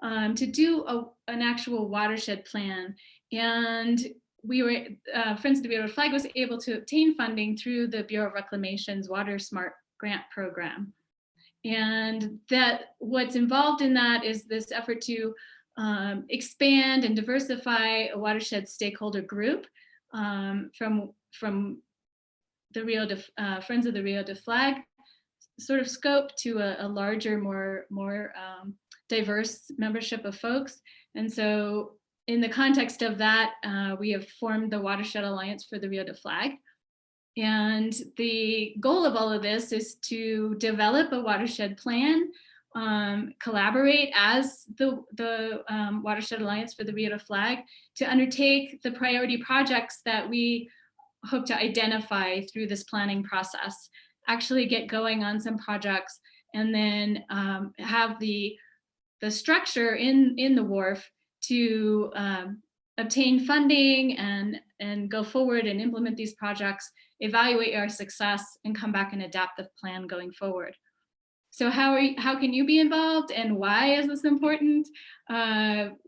to do an actual watershed plan. And we were, Friends of the Rio de Flag was able to obtain funding through the Bureau of Reclamation's Water Smart grant program. And that what's involved in that is this effort to expand and diversify a watershed stakeholder group from the Friends of the Rio de Flag sort of scope to a larger, more diverse membership of folks. And so in the context of that, we have formed the Watershed Alliance for the Rio de Flag. And the goal of all of this is to develop a watershed plan, collaborate as the Watershed Alliance for the Rio de Flag to undertake the priority projects that we hope to identify through this planning process, actually get going on some projects, and then have the structure in the WARF to obtain funding and go forward and implement these projects, evaluate our success, and come back and adapt the plan going forward. So how can you be involved, and why is this important?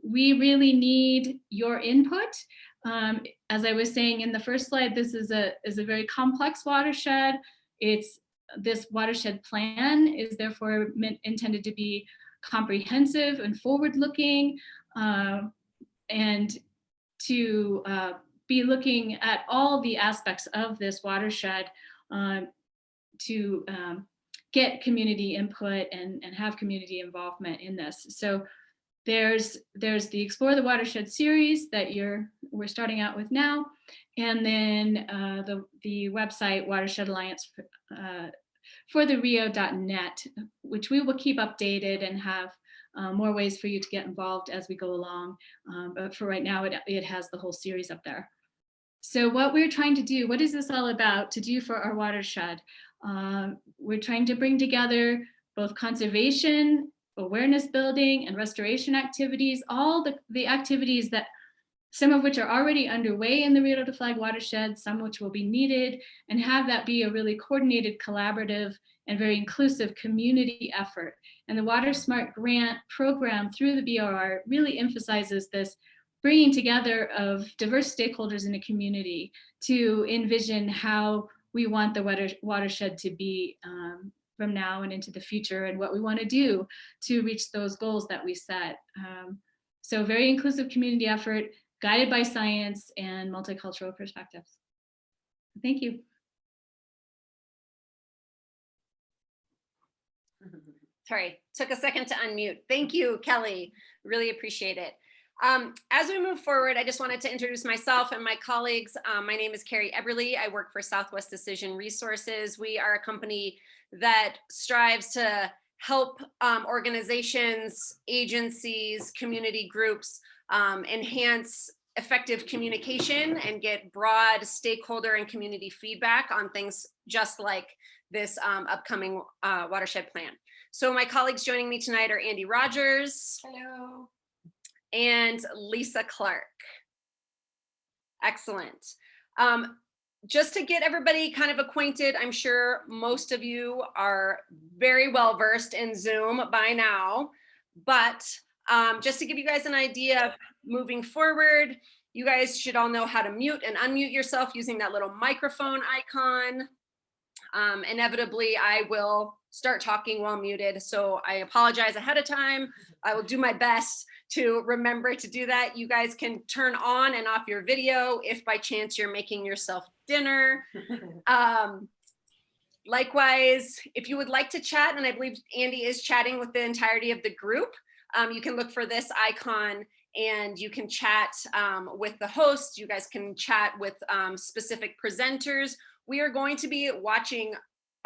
We really need your input. As I was saying in the first slide, this is a very complex watershed. This watershed plan is therefore intended to be comprehensive and forward-looking, and to be looking at all the aspects of this watershed to get community input and have community involvement in this. So there's the Explore the Watershed series that we're starting out with now, and then the website Watershed Alliance for the Rio.net, which we will keep updated and have more ways for you to get involved as we go along. But for right now, it has the whole series up there. So what we're trying to do, what is this all about to do for our watershed? We're trying to bring together both conservation, awareness building, and restoration activities, all the activities that some of which are already underway in the Rio de Flag watershed, some which will be needed, and have that be a really coordinated, collaborative, and very inclusive community effort. And the Water Smart grant program through the BRR really emphasizes this bringing together of diverse stakeholders in a community to envision how we want the watershed to be from now and into the future, and what we want to do to reach those goals that we set. So very inclusive community effort, guided by science and multicultural perspectives. Thank you. Sorry, took a second to unmute. Thank you, Kelly. Really appreciate it. As we move forward, I just wanted to introduce myself and my colleagues. My name is Carrie Eberly. I work for Southwest Decision Resources. We are a company that strives to help organizations, agencies, community groups enhance effective communication and get broad stakeholder and community feedback on things just like this upcoming watershed plan. So my colleagues joining me tonight are Andy Rogers. Hello. And Lisa Clark. Excellent. Just to get everybody kind of acquainted, I'm sure most of you are very well versed in Zoom by now, but just to give you guys an idea of moving forward, you guys should all know how to mute and unmute yourself using that little microphone icon. Inevitably, I will start talking while muted, so I apologize ahead of time. I will do my best to remember to do that. You guys can turn on and off your video if by chance you're making yourself dinner. Likewise, if you would like to chat, and I believe Andy is chatting with the entirety of the group, you can look for this icon and you can chat with the host. You guys can chat with specific presenters. We are going to be watching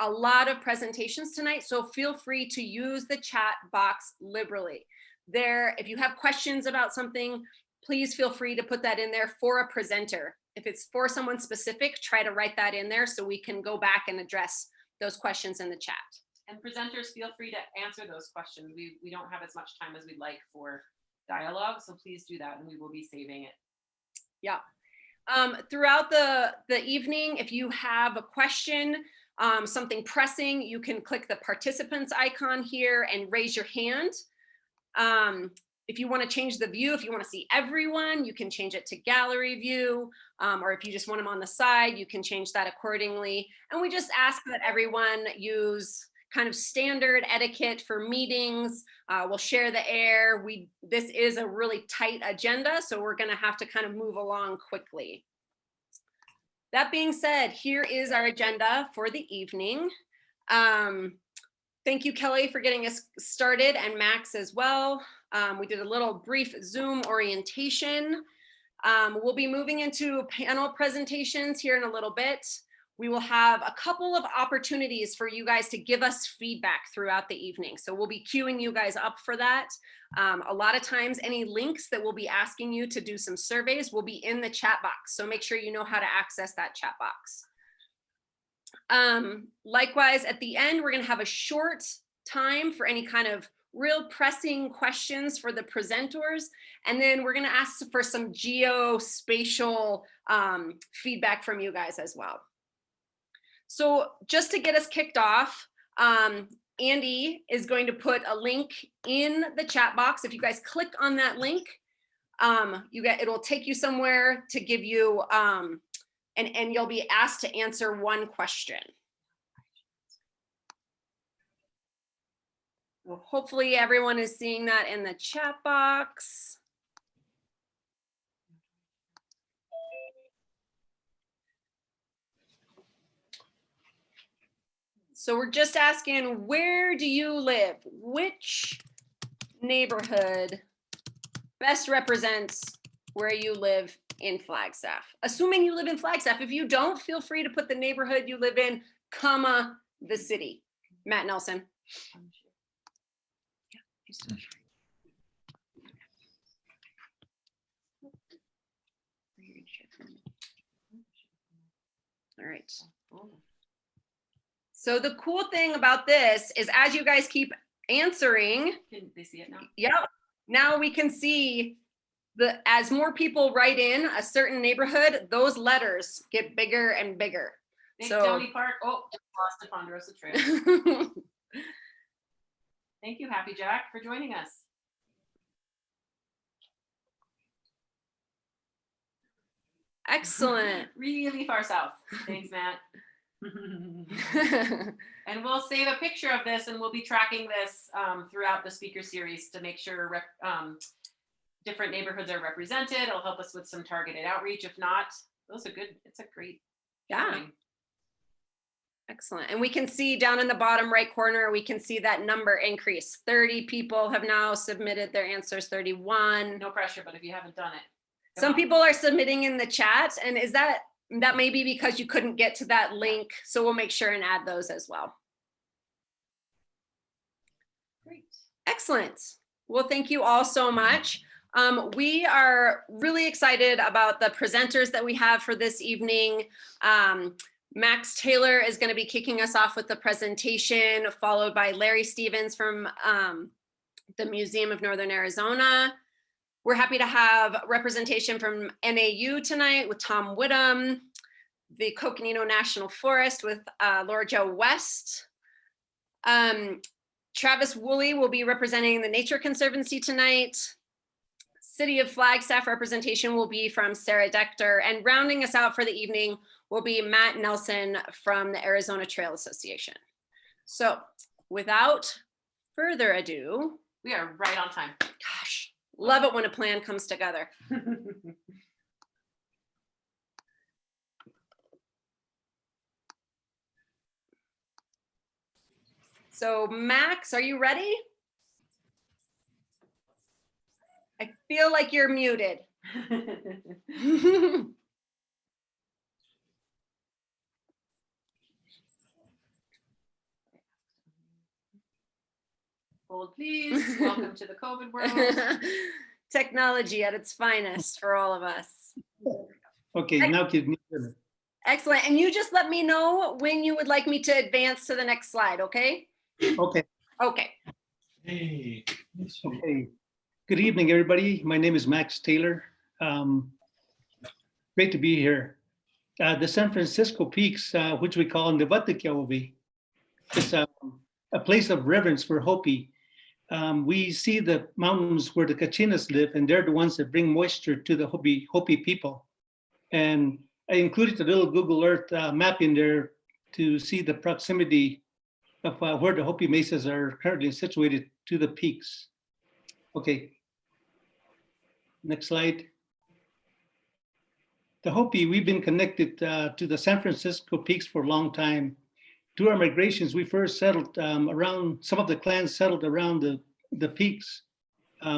a lot of presentations tonight, so feel free to use the chat box liberally. There, if you have questions about something, please feel free to put that in there for a presenter. If it's for someone specific, try to write that in there so we can go back and address those questions in the chat. And presenters, feel free to answer those questions. We don't have as much time as we'd like for dialogue, so please do that and we will be saving it. Yeah. Throughout the evening, if you have a question, something pressing, you can click the participants icon here and raise your hand. if you want to change the view, if you want to see everyone, you can change it to gallery view, or if you just want them on the side, you can change that accordingly. And we just ask that everyone use kind of standard etiquette for meetings. We'll share the air. This is a really tight agenda, so we're going to have to kind of move along quickly. That being said, here is our agenda for the evening. Thank you, Kelly, for getting us started, and Max as well. We did a little brief Zoom orientation. We'll be moving into panel presentations here in a little bit. We will have a couple of opportunities for you guys to give us feedback throughout the evening. So we'll be queuing you guys up for that. A lot of times, any links that we'll be asking you to do some surveys will be in the chat box. So make sure you know how to access that chat box. Likewise, at the end, we're going to have a short time for any kind of real pressing questions for the presenters. And then we're going to ask for some geospatial feedback from you guys as well. So just to get us kicked off, Andy is going to put a link in the chat box. If you guys click on that link, it'll take you somewhere to give you, and you'll be asked to answer one question. Well, hopefully everyone is seeing that in the chat box. So we're just asking, where do you live? Which neighborhood best represents where you live in Flagstaff? Assuming you live in Flagstaff. If you don't, feel free to put the neighborhood you live in, comma, the city. Matt Nelson. All right. So the cool thing about this is, as you guys keep answering, Can they see it now? yep, now we can see as more people write in a certain neighborhood, those letters get bigger and bigger. Big So- Downey Park. Oh, just lost the Ponderosa Trail. Thank you, Happy Jack, for joining us. Excellent. Really far south. Thanks, Matt. And we'll save a picture of this, and we'll be tracking this throughout the speaker series to make sure different neighborhoods are represented. It'll help us with some targeted outreach. If not, those are good. It's a great Yeah. showing. Excellent. And we can see down in the bottom right corner, we can see that number increase. 30 people have now submitted their answers, 31. No pressure, but if you haven't done it. come Some on. people are submitting in the chat, and is that may be because you couldn't get to that link. So we'll make sure and add those as well. Great. Excellent. Well, thank you all so much. We are really excited about the presenters that we have for this evening. Max Taylor is going to be kicking us off with the presentation, followed by Larry Stevens from the Museum of Northern Arizona. We're happy to have representation from NAU tonight with Tom Whittam, the Coconino National Forest with Laura Jo West. Travis Woolley will be representing the Nature Conservancy tonight. City of Flagstaff representation will be from Sarah Dector, and rounding us out for the evening will be Matt Nelson from the Arizona Trail Association. So without further ado, We are right on time. gosh, love it when a plan comes together. So Max, are you ready? I feel like you're muted. Hold, please. Welcome to the COVID world. Technology at its finest for all of us. Okay, now can you hear me? Excellent. And you just let me know when you would like me to advance to the next slide, okay? Okay, Okay. okay. Good evening, everybody. My name is Max Taylor. Great to be here. The San Francisco Peaks, which we call Nevada Kelvy, is a place of reverence for Hopi. we see the mountains where the Kachinas live, and they're the ones that bring moisture to the Hopi people. And I included a little Google Earth map in there to see the proximity of where the Hopi mesas are currently situated to the peaks. Okay, next slide. The Hopi, we've been connected to the San Francisco peaks for a long time. Through our migrations, we first settled around, some of the clans settled around the peaks.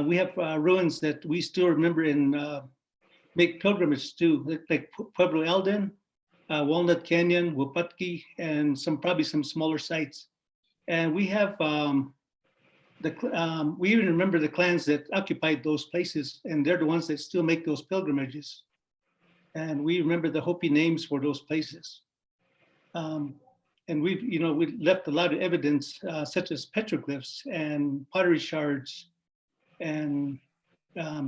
We have ruins that we still remember and make pilgrimage to, like Pueblo Elden, Walnut Canyon, Waputki, and probably some smaller sites. And we have, we even remember the clans that occupied those places, and they're the ones that still make those pilgrimages. And we remember the Hopi names for those places. And we've left a lot of evidence, such as petroglyphs and pottery shards, and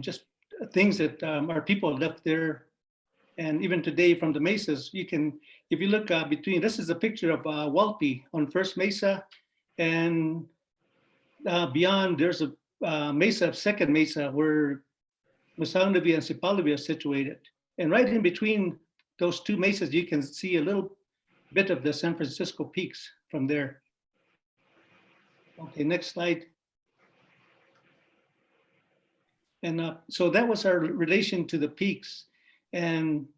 just things that our people left there. And even today from the mesas, you can, if you look between, this is a picture of Walpi on First Mesa, and beyond there's a mesa, second mesa, where Masangnavi and Sipalavi are situated. And right in between those two mesas, you can see a little bit of the San Francisco peaks from there. Okay, next slide. And so that was our relation to the peaks. And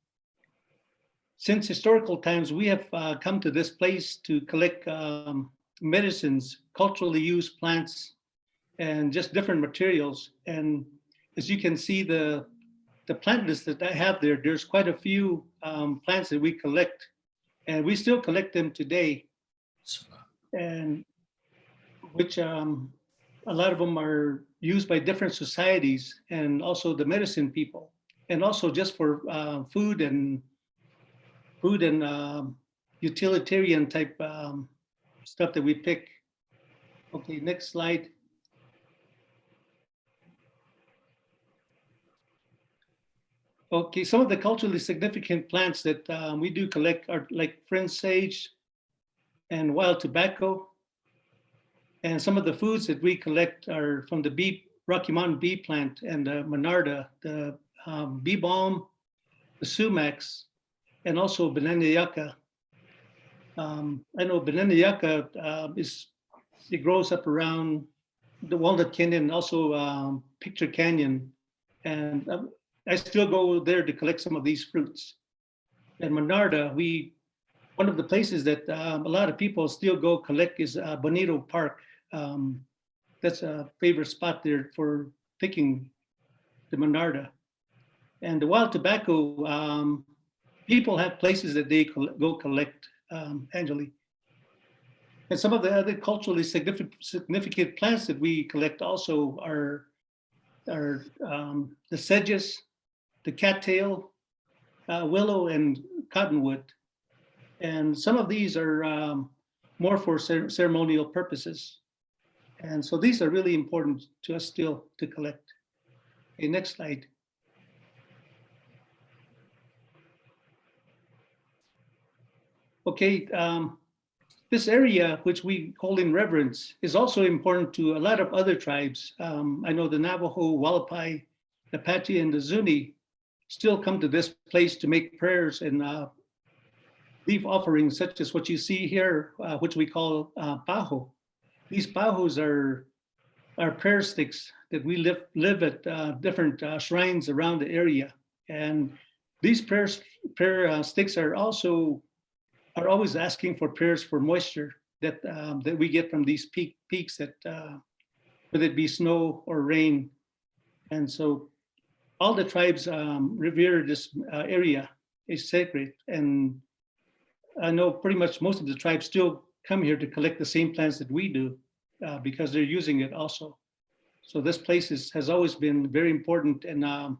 since historical times, we have come to this place to collect medicines, culturally used plants, and just different materials. And as you can see, the plant list that I have there, there's quite a few plants that we collect, and we still collect them today. And which a lot of them are used by different societies, and also the medicine people, and also just for food and utilitarian type stuff that we pick. Okay, next slide. Okay, some of the culturally significant plants that we do collect are like fringe sage and wild tobacco. And some of the foods that we collect are from the Rocky Mountain bee plant and the Monarda, the bee balm, the sumacs, and also banana yucca. I know banana yucca it grows up around the Walnut Canyon and also Picture Canyon. And I still go there to collect some of these fruits. And Monarda, one of the places that a lot of people still go collect is Bonito Park. That's a favorite spot there for picking the Monarda. And the wild tobacco, people have places that they go collect annually. And some of the other culturally significant plants that we collect also are the sedges, the cattail, willow, and cottonwood. And some of these are more for ceremonial purposes. And so these are really important to us still to collect. Okay, next slide. Okay, this area, which we hold in reverence, is also important to a lot of other tribes. I know the Navajo, Wallapai, the Apache, and the Zuni still come to this place to make prayers and leave offerings, such as what you see here, which we call paho. These pahos are prayer sticks that we live at different shrines around the area. And these prayer sticks are always asking for prayers for moisture that we get from these peaks, that whether it be snow or rain. And so all the tribes revere this area is sacred. And I know pretty much most of the tribes still come here to collect the same plants that we do because they're using it also. So this place has always been very important. And I'm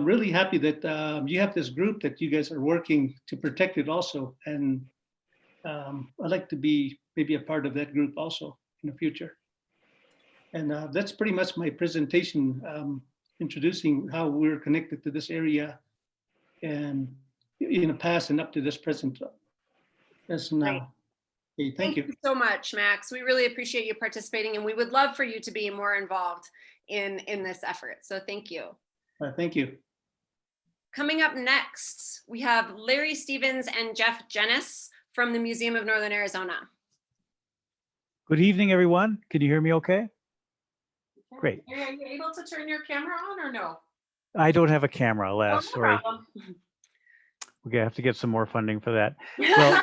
really happy that you have this group that you guys are working to protect it also. And I'd like to be maybe a part of that group also in the future. And that's pretty much my presentation, introducing how we're connected to this area and in the past and up to this present as now. Okay, thank you. so much, Max. We really appreciate you participating, and we would love for you to be more involved in this effort. So thank you. Thank you. Coming up next, we have Larry Stevens and Jeff Jennis from the Museum of Northern Arizona. Good evening, everyone. Can you hear me okay? Great. Are you able to turn your camera on or no? I don't have a camera, Oh, alas. no Sorry. problem. We're gonna have to get some more funding for that. Well,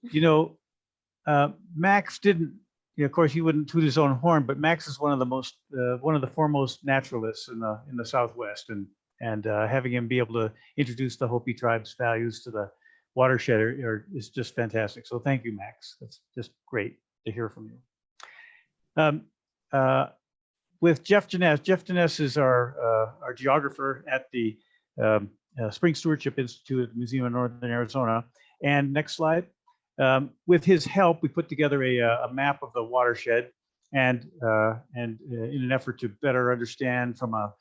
you know, Max didn't, of course, he wouldn't toot his own horn, but Max is one of the foremost naturalists in the Southwest, and having him be able to introduce the Hopi Tribe's values to the watershed is just fantastic. So thank you, Max. That's just great to hear from you. With Jeff Jennis. Jeff Jennis is our geographer at the Spring Stewardship Institute at the Museum of Northern Arizona. And next slide. With his help, we put together a map of the watershed, and in an effort to better understand from a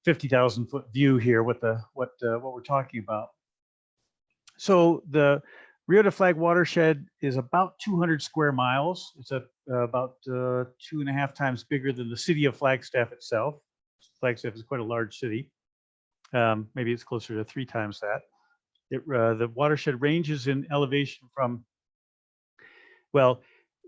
50,000-foot view here what we're talking about. So the Rio de Flag watershed is about 200 square miles. It's about 2.5 times bigger than the city of Flagstaff itself. Flagstaff is quite a large city. Maybe it's closer to 3 times that. The watershed ranges in elevation from, well,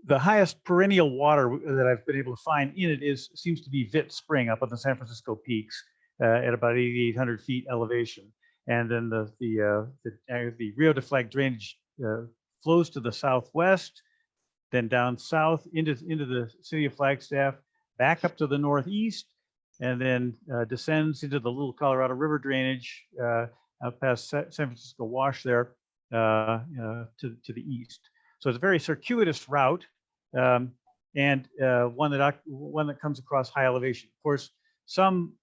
the highest perennial water that I've been able to find in it seems to be Vitt Spring up on the San Francisco Peaks at about 8,800 feet elevation. And then the Rio de Flag drainage flows to the southwest, then down south into the city of Flagstaff, back up to the northeast, and then descends into the Little Colorado River drainage out past San Francisco Wash there to the east. So it's a very circuitous route, and one that comes across high elevation. Of course, some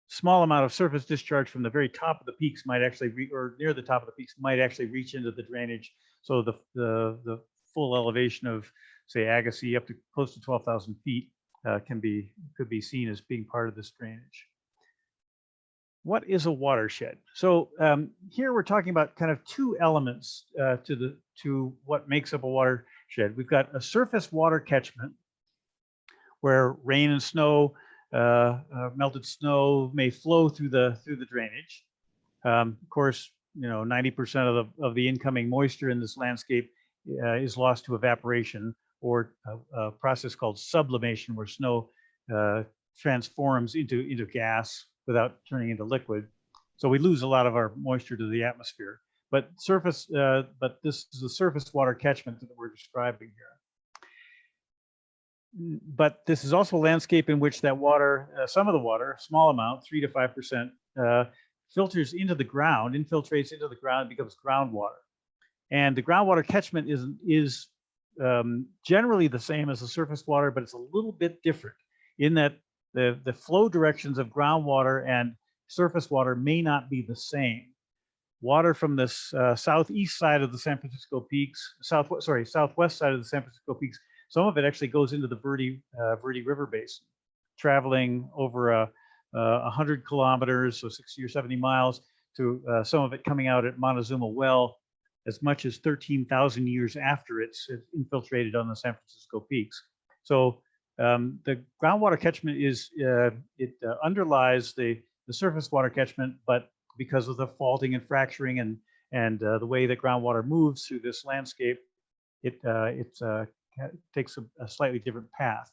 small amount of surface discharge from the very top of the peaks might actually, or near the top of the peaks, might actually reach into the drainage. So the full elevation of, say, Agassiz up to close to 12,000 feet could be seen as being part of this drainage. What is a watershed? So here we're talking about kind of 2 elements to what makes up a watershed. We've got a surface water catchment where rain and snow, melted snow may flow through the drainage. Of course, 90% of the incoming moisture in this landscape is lost to evaporation, or a process called sublimation, where snow transforms into gas without turning into liquid. So we lose a lot of our moisture to the atmosphere. But this is the surface water catchment that we're describing here. But this is also a landscape in which that water, some of the water, a small amount, 3 to 5%, filters into the ground, infiltrates into the ground, and becomes groundwater. And the groundwater catchment is generally the same as the surface water, but it's a little bit different in that the flow directions of groundwater and surface water may not be the same. Water from this southeast side of the San Francisco Peaks, southwest side of the San Francisco Peaks, some of it actually goes into the Verde River Basin, traveling over 100 kilometers, so 60 or 70 miles, to some of it coming out at Montezuma Well as much as 13,000 years after it's infiltrated on the San Francisco Peaks. So the groundwater catchment underlies the surface water catchment, but because of the faulting and fracturing and the way that groundwater moves through this landscape, it takes a slightly different path.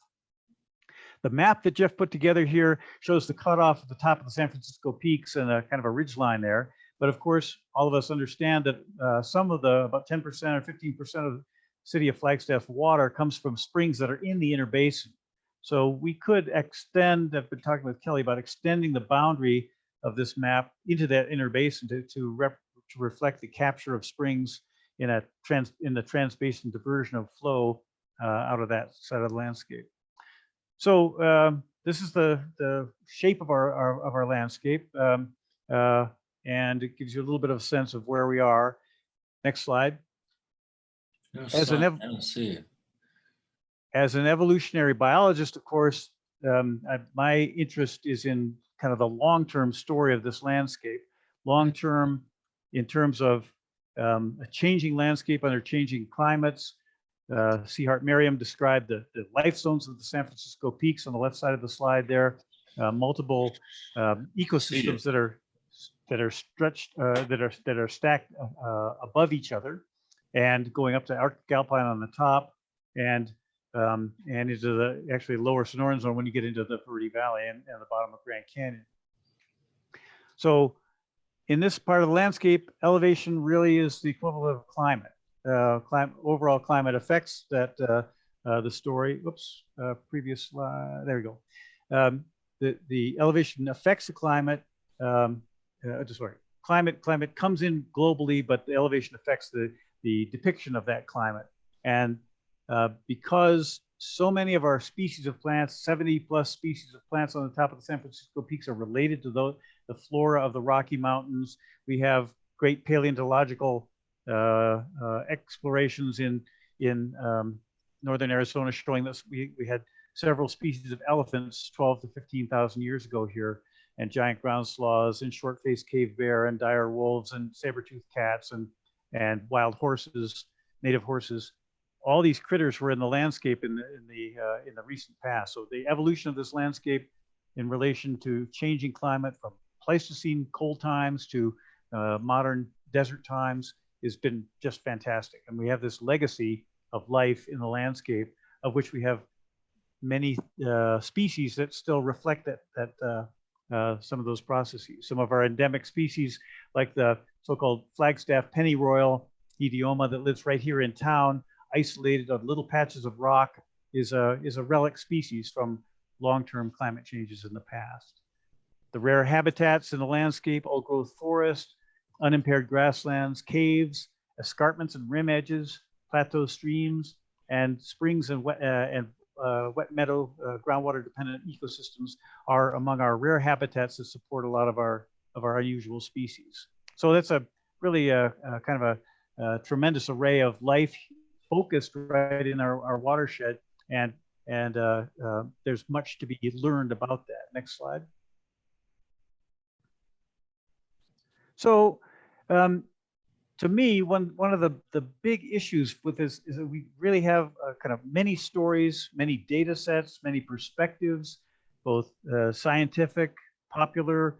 The map that Jeff put together here shows the cutoff at the top of the San Francisco Peaks and a kind of a ridge line there. But of course, all of us understand that about 10% or 15% of the city of Flagstaff water comes from springs that are in the inner basin. So we could extend, I've been talking with Kelly about extending the boundary of this map into that inner basin to reflect the capture of springs in the trans-basin diversion of flow out of that side of the landscape. So this is the shape of our landscape, and it gives you a little bit of a sense of where we are. Next slide. As an evolutionary biologist, of course, my interest is in kind of the long-term story of this landscape. Long-term in terms of a changing landscape under changing climates, Seahart Merriam described the life zones of the San Francisco peaks on the left side of the slide there. Multiple ecosystems that are stretched, that are stacked above each other, and going up to Arctic Alpine on the top, and into the actually lower Sonoran Zone when you get into the Verde Valley and the bottom of Grand Canyon. So in this part of the landscape, elevation really is the equivalent of climate. Overall climate effects that the story, whoops, previous slide, there we go. The elevation affects the climate, climate comes in globally, but the elevation affects the depiction of that climate. And because so many of our species of plants, 70 plus species of plants on the top of the San Francisco peaks are related to the flora of the Rocky Mountains, we have great paleontological explorations in northern Arizona showing that we had several species of elephants 12 to 15,000 years ago here, and giant ground sloths and short-faced cave bear and dire wolves and saber-toothed cats and wild horses, native horses. All these critters were in the landscape in the recent past. So the evolution of this landscape in relation to changing climate from Pleistocene cold times to modern desert times has been just fantastic. And we have this legacy of life in the landscape, of which we have many species that still reflect some of those processes. Some of our endemic species, like the so-called Flagstaff pennyroyal idioma that lives right here in town, isolated on little patches of rock, is a relic species from long-term climate changes in the past. The rare habitats in the landscape, old growth forest, unimpaired grasslands, caves, escarpments and rim edges, plateau streams, and springs and wet meadow, groundwater dependent ecosystems are among our rare habitats that support a lot of our unusual species. So that's a really kind of a tremendous array of life focused right in our watershed, and there's much to be learned about that. Next slide. So to me, one of the big issues with this is that we really have kind of many stories, many data sets, many perspectives, both scientific, popular,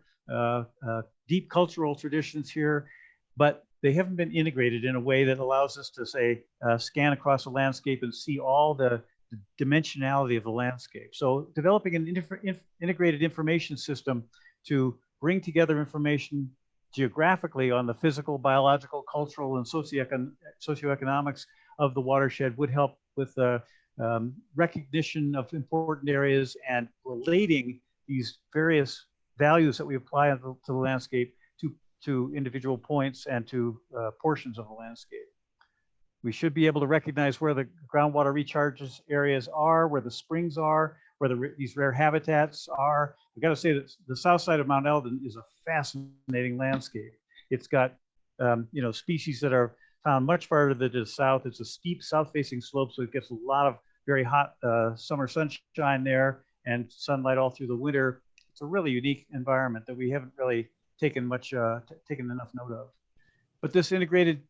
deep cultural traditions here, but they haven't been integrated in a way that allows us to say, scan across the landscape and see all the dimensionality of the landscape. So developing an integrated information system to bring together information geographically on the physical, biological, cultural, and socioeconomics of the watershed would help with the recognition of important areas and relating these various values that we apply to the landscape to individual points and to portions of the landscape. We should be able to recognize where the groundwater recharges areas are, where the springs are, where these rare habitats are. I got to say that the south side of Mount Eldon is a fascinating landscape. It's got species that are found much farther to the south. It's a steep south-facing slope, so it gets a lot of very hot summer sunshine there and sunlight all through the winter. It's a really unique environment that we haven't really taken enough note of. But this integrated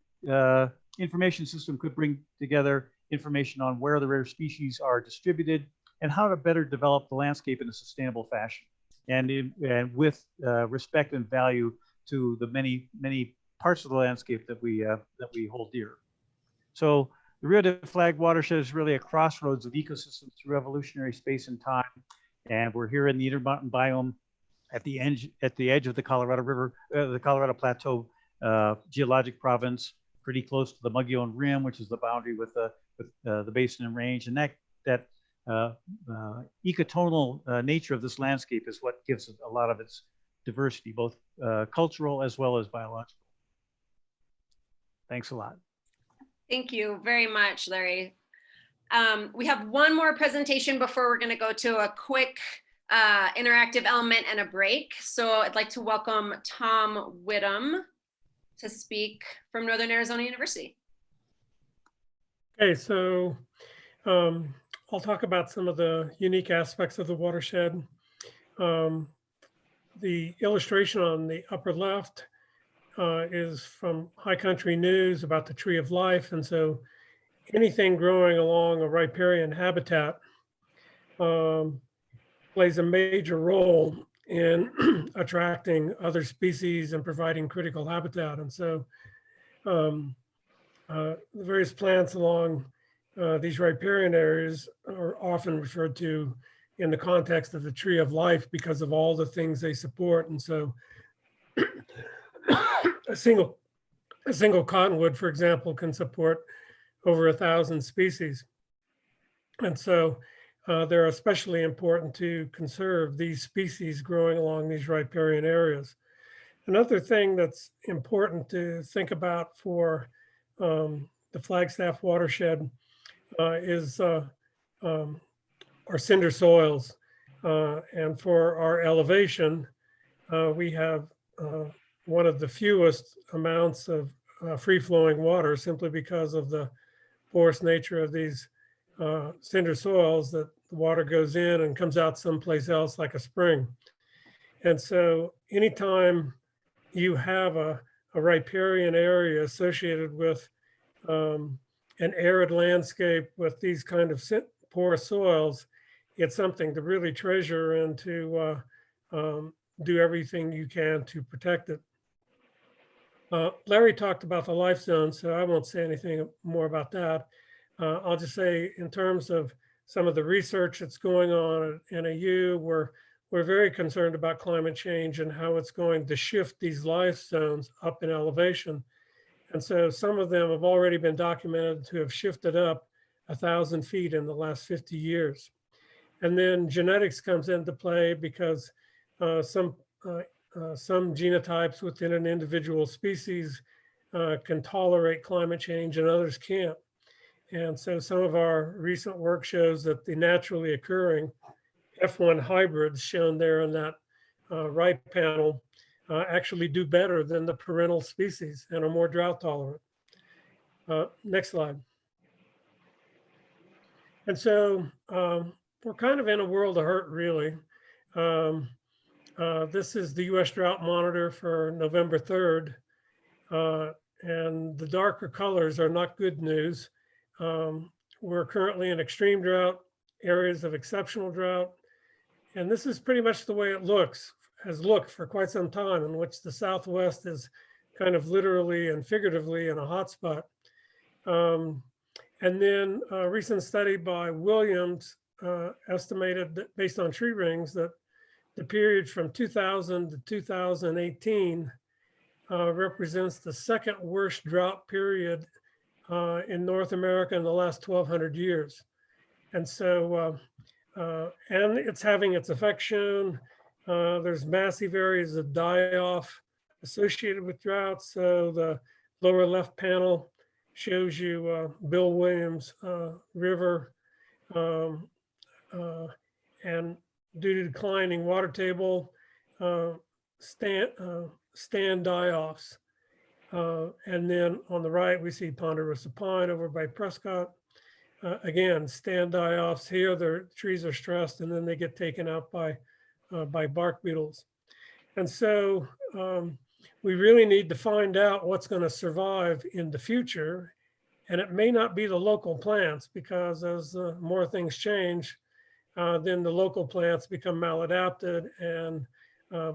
information system could bring together information on where the rare species are distributed and how to better develop the landscape in a sustainable fashion, and with respect and value to the many parts of the landscape that we hold dear. So the Rio de Flag watershed is really a crossroads of ecosystems through evolutionary space and time, and we're here in the Intermountain biome at the edge of the Colorado River, the Colorado Plateau geologic province, pretty close to the Mogollon Rim, which is the boundary with the basin and range, and that ecotonal nature of this landscape is what gives it a lot of its diversity, both cultural as well as biological. Thanks a lot. Thank you very much, Larry. We have one more presentation before we're going to go to a quick interactive element and a break. So I'd like to welcome Tom Whittam to speak from Northern Arizona University. Okay, so I'll talk about some of the unique aspects of the watershed. The illustration on the upper left is from High Country News about the Tree of Life. And so anything growing along a riparian habitat plays a major role in attracting other species and providing critical habitat. And so the various plants along these riparian areas are often referred to in the context of the tree of life because of all the things they support. And so a single cottonwood, for example, can support over 1,000 species. And so they're especially important to conserve these species growing along these riparian areas. Another thing that's important to think about for the Flagstaff watershed is our cinder soils. And for our elevation, we have one of the fewest amounts of free-flowing water simply because of the porous nature of these cinder soils, that the water goes in and comes out someplace else like a spring. And so anytime you have a riparian area associated with an arid landscape with these kind of porous soils, it's something to really treasure and to do everything you can to protect it. Larry talked about the life zone, so I won't say anything more about that. I'll just say in terms of some of the research that's going on at NAU, we're very concerned about climate change and how it's going to shift these life zones up in elevation. And so some of them have already been documented to have shifted up 1,000 feet in the last 50 years. And then genetics comes into play because some genotypes within an individual species can tolerate climate change and others can't. And so some of our recent work shows that the naturally occurring F1 hybrids shown there in that right panel actually do better than the parental species and are more drought tolerant. Next slide. And so we're kind of in a world of hurt, really. This is the US Drought Monitor for November 3rd. And the darker colors are not good news. We're currently in extreme drought, areas of exceptional drought. And this is pretty much the way it has looked for quite some time, in which the Southwest is kind of literally and figuratively in a hotspot. And then a recent study by Williams estimated that based on tree rings that the period from 2000 to 2018 represents the second worst drought period in North America in the last 1,200 years. And so, and it's having its effect shown. There's massive areas of die-off associated with drought. So the lower left panel shows you Bill Williams River, and due to declining water table, stand die-offs. And then on the right, we see ponderosa pine over by Prescott. Again, stand die-offs here, the trees are stressed and then they get taken out by bark beetles. And so we really need to find out what's going to survive in the future. And it may not be the local plants, because as more things change, then the local plants become maladapted, and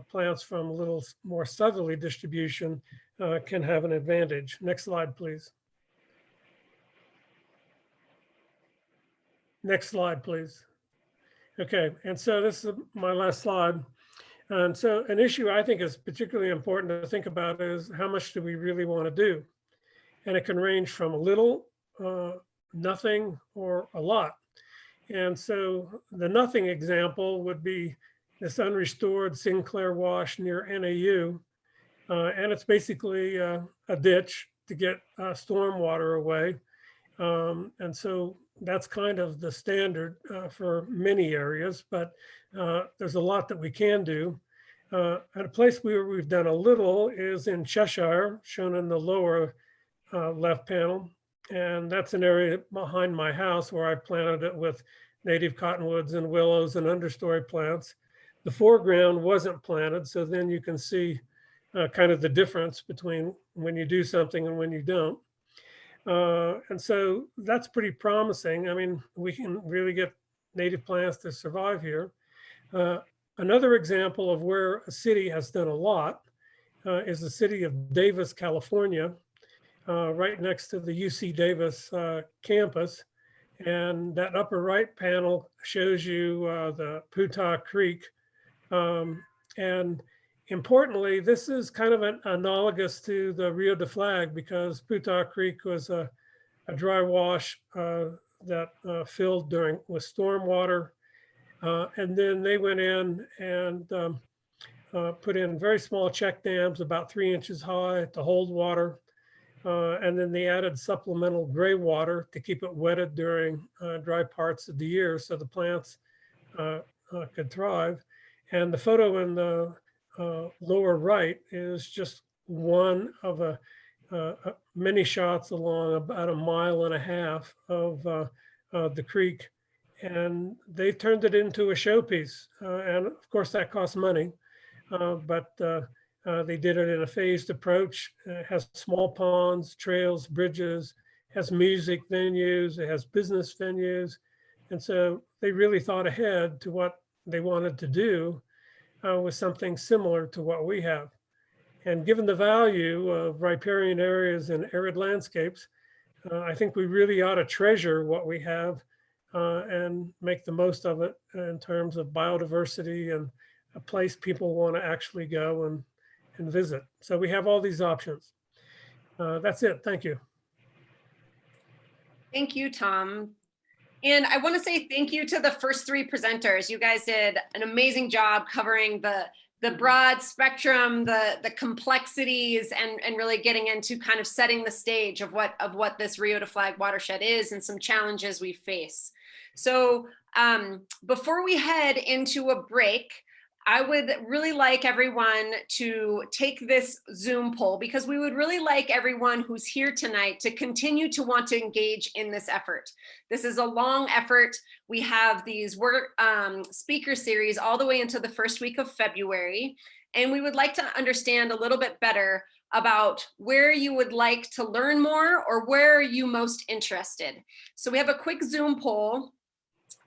plants from a little more southerly distribution can have an advantage. Next slide, please. Next slide, please. Okay, and so this is my last slide. And so an issue I think is particularly important to think about is how much do we really want to do? And it can range from a little, nothing, or a lot. And so the nothing example would be this unrestored Sinclair Wash near NAU. And it's basically a ditch to get storm water away. And so that's kind of the standard for many areas, but there's a lot that we can do. And a place where we've done a little is in Cheshire, shown in the lower left panel. And that's an area behind my house where I planted it with native cottonwoods and willows and understory plants. The foreground wasn't planted, so then you can see kind of the difference between when you do something and when you don't. And so that's pretty promising. I mean, we can really get native plants to survive here. Another example of where a city has done a lot is the city of Davis, California, right next to the UC Davis campus. And that upper right panel shows you the Putah Creek. And importantly, this is kind of an analogous to the Rio de Flag, because Putah Creek was a dry wash that filled with storm water. And then they went in and put in very small check dams, about 3 inches high, to hold water. And then they added supplemental gray water to keep it wetted during dry parts of the year so the plants could thrive. And the photo in the lower right is just one of many shots along about 1.5 miles of the creek. And they turned it into a showpiece. And of course that costs money, but they did it in a phased approach. It has small ponds, trails, bridges, has music venues, it has business venues. And so they really thought ahead to what they wanted to do with something similar to what we have. And given the value of riparian areas in arid landscapes, I think we really ought to treasure what we have and make the most of it in terms of biodiversity and a place people want to actually go and visit. So we have all these options. That's it. Thank you. Thank you, Tom. And I want to say thank you to the first 3 presenters. You guys did an amazing job covering the broad spectrum, the complexities, and really getting into kind of setting the stage of what this Rio de Flag watershed is and some challenges we face. So before we head into a break, I would really like everyone to take this Zoom poll, because we would really like everyone who's here tonight to continue to want to engage in this effort. This is a long effort. We have these speaker series all the way into the first week of February. And we would like to understand a little bit better about where you would like to learn more or where are you most interested. So we have a quick Zoom poll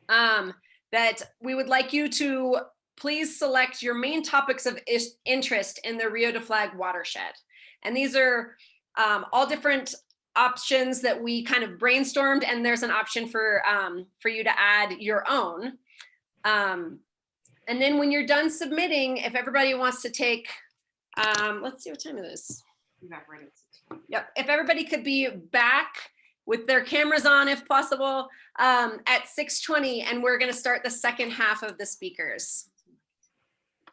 that we would like you to please select your main topics of interest in the Rio de Flag watershed. And these are all different options that we kind of brainstormed, and there's an option for you to add your own. And then when you're done submitting, if everybody wants to take, let's see what time it is. Yep, if everybody could be back with their cameras on, if possible, at 6:20, and we're gonna start the second half of the speakers.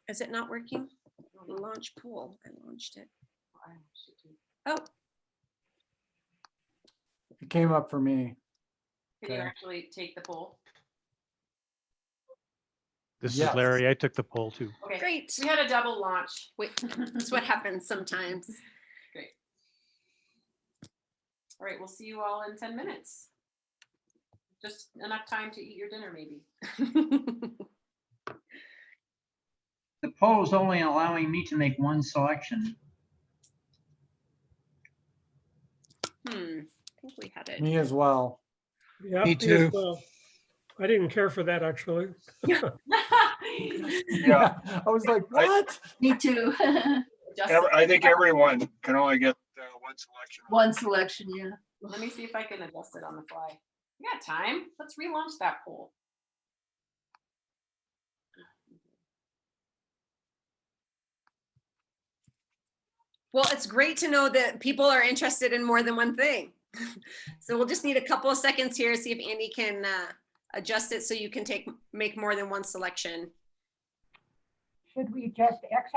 Is it not working? Launch poll. I launched it. Oh. It came up for me. Can you Okay. actually take the poll? This Yes. is Larry. I took the poll too. Okay. Great. We had a double launch. Wait, that's what happens sometimes. Great. All right, we'll see you all in 10 minutes. Just enough time to eat your dinner, maybe. The poll is only allowing me to make one selection. I think we had it. Me as well. Yeah, Me too. Well, I didn't care for that, actually. Yeah, I was like, what? Me too. I think everyone can only get one selection. One selection, yeah. Let me see if I can adjust it on the fly. We got time. Let's relaunch that poll. Well, it's great to know that people are interested in more than one thing. So we'll just need a couple of seconds here, see if Andy can adjust it so you can make more than one selection. Should we adjust X